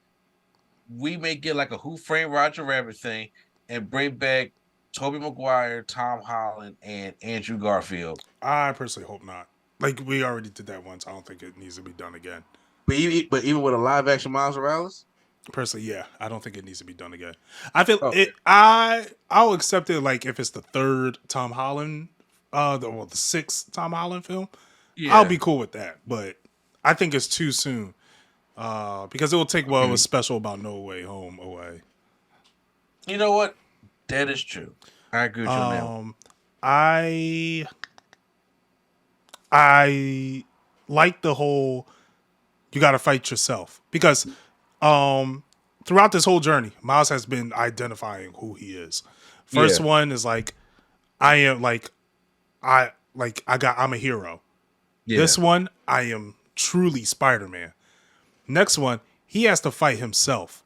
we may get like a Who Framed Roger Rabbit thing and bring back Tobey Maguire, Tom Holland, and Andrew Garfield. I personally hope not. Like we already did that once. I don't think it needs to be done again. But even with a live action Miles Morales, Personally, yeah, I don't think it needs to be done again. I feel okay. it. I'll accept it. Like if it's the third Tom Holland, the sixth Tom Holland film, Yeah. I'll be cool with that. But I think it's too soon. Because it will take what was special about No Way Home away. You know what? That is true. I agree with you on that. I like the whole you got to fight yourself because throughout this whole journey, Miles has been identifying who he is. First Yeah. one is like I'm a hero. Yeah. This one, I am truly Spider-Man. Next one, he has to fight himself.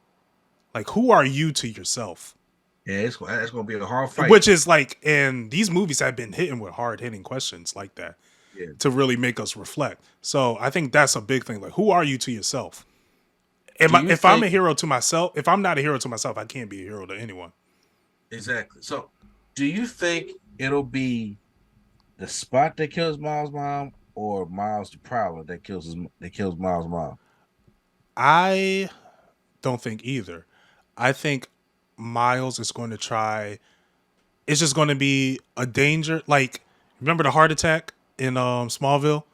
Like, who are you to yourself? Yeah, it's going to be a hard fight. Which is like, and these movies have been hitting with hard-hitting questions like that to really make us reflect. So I think that's a big thing. Like, who are you to yourself? If I'm a hero to myself, if I'm not a hero to myself, I can't be a hero to anyone. Exactly. So, do you think it'll be the Spot that kills Miles' mom, or Miles the Prowler that kills Miles' mom? I don't think either. I think Miles is going to try. It's just going to be a danger. Like, remember the heart attack in Smallville?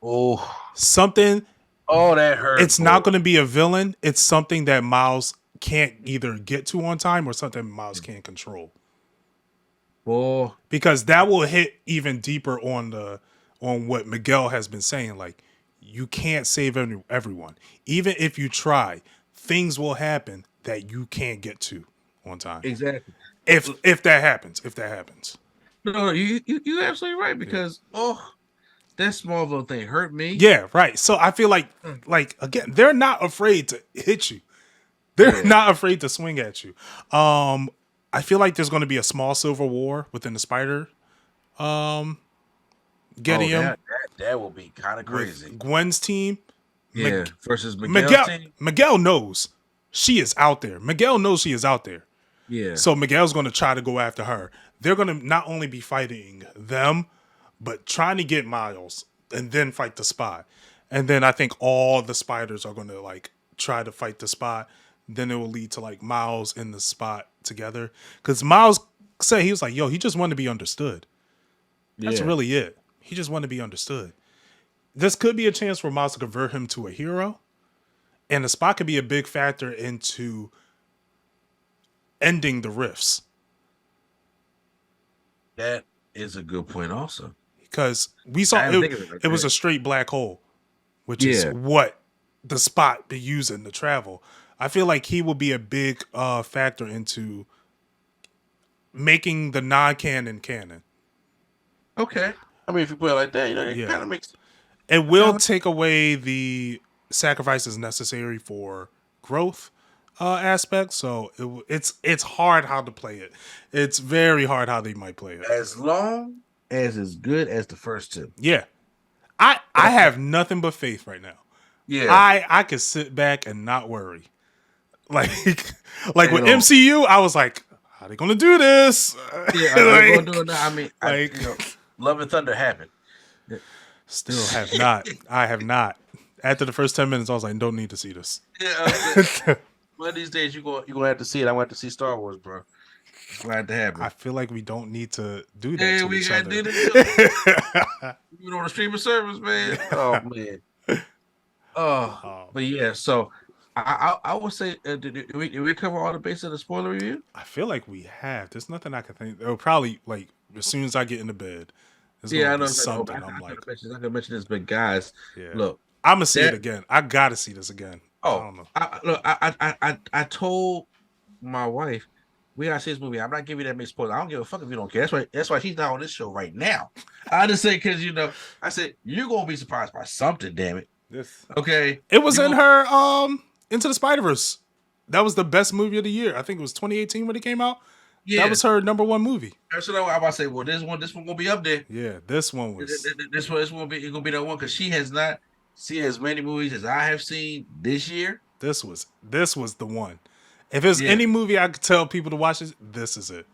Oh, Something. oh, that hurt. It's not going to be a villain. It's something that Miles can't either get to on time or something Miles can't control. Oh, Because that will hit even deeper on what Miguel has been saying. Like, you can't save everyone. Even if you try, things will happen that you can't get to on time. exactly. If that happens. No, you absolutely right, because that Smallville thing hurt me. Yeah, right. So I feel like again, they're not afraid to hit you. They're not afraid to swing at you. I feel like there's going to be a small civil war within the Spider. Getting him. That will be kind of crazy. Gwen's team. Yeah, versus Miguel's team. Miguel knows she is out there. Miguel knows she is out there. Yeah. So Miguel's going to try to go after her. They're going to not only be fighting them, but trying to get Miles and then fight the Spot. And then I think all the Spiders are going to like try to fight the Spot. Then it will lead to like Miles and the Spot together. Because Miles said, he was like, yo, he just wanted to be understood. That's really it. He just wanted to be understood. This could be a chance for Miles to convert him to a hero. And the Spot could be a big factor into ending the rifts. That is a good point also. Because we saw it was a straight black hole, which is what the Spot be using to travel. I feel like he will be a big factor into making the non-canon canon. Okay. I mean, if you put it like that, it kind of makes. It will take away the sacrifices necessary for growth aspect. So it's hard how to play it. It's very hard how they might play it. As long as it's good as the first two. Yeah. I have nothing but faith right now. Yeah. I could sit back and not worry. Like with MCU, I was like, how are they gonna do this? Yeah, they're gonna do it now. I mean, Love and Thunder happened. Still have not. I have not. After the first 10 minutes, I was like, don't need to see this. Yeah, one of these days you're gonna have to see it. I want to see Star Wars, bro. It's glad to happen. I feel like we don't need to do that to each other. Do this. You on the streaming service, man. Oh man. But yeah, so I would say, did we cover all the bases of the spoiler review? I feel like we have. There's nothing I can think. It'll probably like as soon as I get into bed. I know something. I'm like, I can mention this, but guys, look, I'm gonna see it again. I gotta see this again. Oh, I don't know. I told my wife we gotta see this movie. I'm not giving you that many spoilers. I don't give a fuck if you don't care. That's why she's not on this show right now. I just say because I said you're gonna be surprised by something. Damn it. Okay. It was in her Into the Spider-Verse. That was the best movie of the year. I think it was 2018 when it came out. Yeah. That was her number one movie. That's what I'm about to say. Well, this one gonna be up there. Yeah, this one was. This one gonna be that one because she has not seen as many movies as I have seen this year. This was the one. If there's any movie I could tell people to watch, this is it.